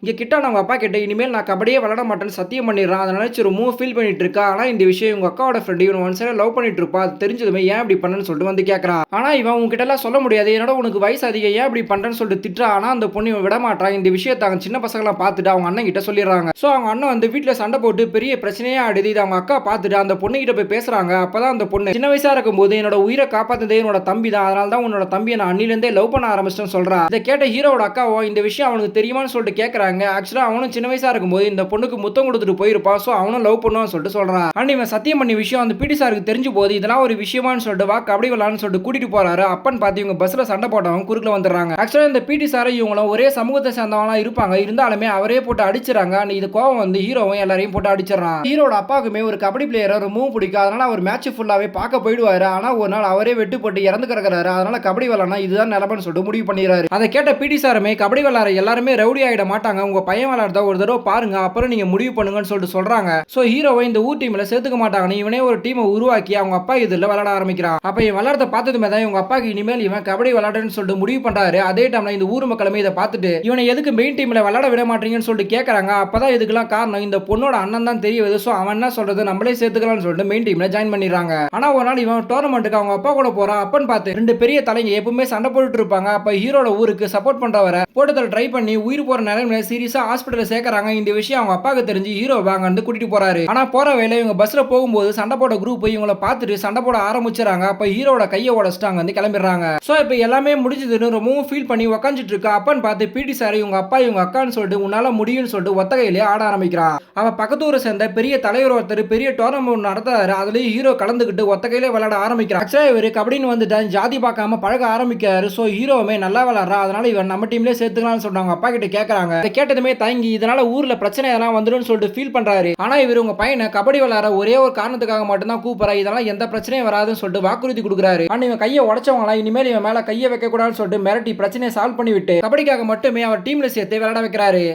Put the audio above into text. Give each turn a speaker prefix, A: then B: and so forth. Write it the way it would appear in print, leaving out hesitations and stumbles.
A: இங்க கிட்டான் அவங்க அப்பா கிட்ட இனிமேல் நான் கபடியே விளையாட மாட்டேன்னு சத்தியம் பண்ணிடுறான். அத நினைச்சு ரொம்பவும் ஃபீல் பண்ணிட்டு இருக்கா. ஆனா இந்த விஷயம் இவங்க அக்காவோட ஃப்ரெண்ட் இவன ஒன் சைடா லவ் பண்ணிட்டு இருப்பா. அது தெரிஞ்சதுமே ஏன் இப்படி பண்ணன்னு சொல்லிட்டு வந்து கேட்கறான். ஆனா இவன் உன்கிட்ட எல்லாம் சொல்ல முடியாது. என்னோட உனக்கு வயசு அதிகம் ஏன் இப்படி பண்றன்னு சொல்லிட்டு திட்டுறா. ஆனா அந்த பொண்ணு இவன் விட மாட்டான். இந்த விஷயத்த அவங்க சின்ன பசங்கலாம் பார்த்துட்டு அவங்க அண்ணன் கிட்ட சொல்லிடுறாங்க. சோ அவங்க அண்ணன் வந்து வீட்ல சண்டை போட்டு பெரிய பிரச்சனையா ஆடுது. இத அவங்க அக்கா பார்த்துட்டு அந்த பொண்ணு கிட்ட போய் பேசுறாங்க. அப்பதான் அந்த பொண்ணு சின்ன வயசா இருக்கும்போது என்னோட உயிரை காப்பாத்ததே என்னோட தம்பி தான். அதனால தான் உன்னோட தம்பியை நான் அன்னில இருந்தே லவ் பண்ண ஆரம்பிச்சிட்டேன்னு சொல்றா. இதை கேட்ட ஹீரோட அக்காவோ இந்த விஷயம் அவனுக்கு தெரியுமான்னு சொல்லிட்டு கேட்கறாங்க. ஆக்சுவலா அவனும் சின்ன வயசா இருக்கும்போது இந்த பொண்ணுக்கு முத்தம் கொடுத்துட்டு போயிருப்பான். சோ அவனும் லவ் பண்ணுவான்னு சொல்லிட்டு சொல்றான். அண்ட் இவன் சத்தியம் பண்ணி விஷயம் அந்த பிடி சாருக்கு தெரிஞ்சு போது இதெல்லாம் ஒரு விஷயமான்னு சொல்லிட்டு வா கபடி விளையாடன்னு சொல்லிட்டு கூட்டிட்டு போறாரு. அப்பன்னு பார்த்து இவங்க பஸ்ல சண்டை போட்டவங்க குறுக்குல வந்துடுறாங்க. ஆக்சுவலா இந்த பிடி சாரை இவங்களும் ஒரே சமூகத்தை சேர்ந்தவங்களா இருப்பாங்க. இருந்தாலுமே அவரே போட்டு அடிச்சிடறாங்க. இது கோவம் வந்து ஹீரோவும் எல்லாரையும் போட்டு அடிச்சிடறான். ஹீரோட அப்பாவுக்குமே ஒரு கபடி பிளேயரை ரொம்பவும் பிடிக்கும். அதனால அவர் மேட்ச் ஃபுல்லாவே பார்க்க போயிடுவாரு. ஆனா ஒரு நாள் அவரே வெட்டுப்பட்டு இறந்து கிடக்குறாரு. அதனால கபடி விளையாடனா இதுதான் நிலமன்னு சொல்லிட்டு முடிவு பண்ணிடுறாரு. அதை கேட்ட பிடி சாருமே கபடி விளையாட எல்லாருமே ரவுடி ஆயிட மாட்டாங்க. உங்க பையன் விளையாடுறத ஒரு தடவை பாருங்க அப்புறம் நீங்க முடிவு பண்ணுங்கன்னு சொல்லிட்டு சொல்றாங்க. சோ ஹீரோவை இந்த ஊர் டீம்ல சேர்த்துக்க மாட்டாங்கன்னு இவனே ஒரு டீமை உருவாக்கி அவங்க அப்பா இதுல விளையாட ஆரம்பிக்கிறான். அப்ப இவன் விளையாடுறத பார்த்ததுமே தான் இவங்க அப்பாக்கு இனிமேல் இவன் கபடி விளையாடுன்னு சொல்லிட்டு முடிவு பண்றாரு. அதே டைம்ல இந்த ஊர் மக்களுமே இதை பார்த்துட்டு இவனை எதுக்கு மெயின் டீம்ல விளையாட விட மாட்டீங்கன்னு சொல்லிட்டு கேட்கறாங்க. அப்பதான் இதுக்கெல்லாம் காரணம் இந்த பொண்ணோட அண்ணன் தான் தெரிய வருது. சோ அவன் என்ன சொல்றது நம்மளே சேர்த்துக்கலாம்னு சொல்லிட்டு மெயின் டீம்ல ஜாயின் பண்ணிடுறாங்க. ஆனா ஒரு நாள் இவன் டோர்னமெண்ட்டுக்கு அவங்க அப்பா கூட போறான். அப்பன்னு பார்த்து ரெண்டு பெரிய தலைங்க எப்பவுமே சண்டை போட்டுட்டு இருப்பாங்க. அப்ப ஹீரோட ஊருக்கு சப்போர்ட் பண்றவரை போட்டதில் ட்ரை பண்ணி உயிர் போற நிலைமையில சீரியஸா ஹாஸ்பிட்டல் சேர்க்கறாங்க. இந்த விஷயம் அவங்க அப்பாவுக்கு தெரிஞ்சு ஹீரோ வாங்க வந்து கூட்டிட்டு போறாரு. ஆனா போற வேலை இவங்க பஸ்ல போகும்போது சண்டை போட குரூப் இவங்களை பார்த்துட்டு சண்டை போட ஆரம்பிச்சாங்க. அப்ப ஹீரோட கையை உடைச்சிட்டாங்க வந்து கிளம்பிடுறாங்க. சோ இப்ப எல்லாமே முடிஞ்சதுன்னு ரொம்பவும் ஃபீல் பண்ணி உட்காந்துட்டு இருக்கா. அப்பன்னு பார்த்து பிடி சார் இவங்க அப்பா இவங்க அக்கான்னு சொல்லிட்டு உன்னால முடியும்னு சொல்லிட்டு ஒத்தகையிலே ஆட ஆரம்பிக்கிறான். அவ பக்கத்து ஊரை சேர்ந்த பெரிய தலைவர் ஒருத்தர் பெரிய டோர்னமெண்ட் நடத்துறாரு. அதுலயும் ஹீரோ கலந்துக்கிட்டு ஒத்தகையிலே விளையாட ஆரம்பிக்கிறார். ஆக்சுவலா இவரு கபடின்னு வந்துட்டான் ஜாதி பார்க்காம பழக ஆரம்பிக்கிறாரு. சோ ஹீரோவுமே நல்லா விளையாடுறா. அதனால இவன் நம்ம டீம்லயே சேர்த்துக்கலாம்னு சொல்றாங்க. அப்பா கிட்ட கேட்கறாங்க. இதை கேட்டதுமே தயங்கி இதனால ஊர்ல பிரச்சனை எல்லாம் வந்துடும் சொல்லிட்டு ஃபீல் பண்றாரு. ஆனா இவர் உங்க பையனை கபடி விளையாட ஒரே ஒரு காரணத்துக்காக மட்டும் தான் கூப்பிடுறா. இதெல்லாம் எந்த பிரச்சனையும் வராதுன்னு சொல்லிட்டு வாக்குறுதி கொடுக்குறாரு. ஆனா இவன் கையை உடைச்சவங்களா இனிமேல் இவன் மேல கையை வைக்க கூடாதுன்னு சொல்லிட்டு மிரட்டி பிரச்சனையை சால்வ் பண்ணி விட்டு கபடிக்காக மட்டுமே அவர் டீம்ல சேர்த்து விளையாட வைக்கிறாரு.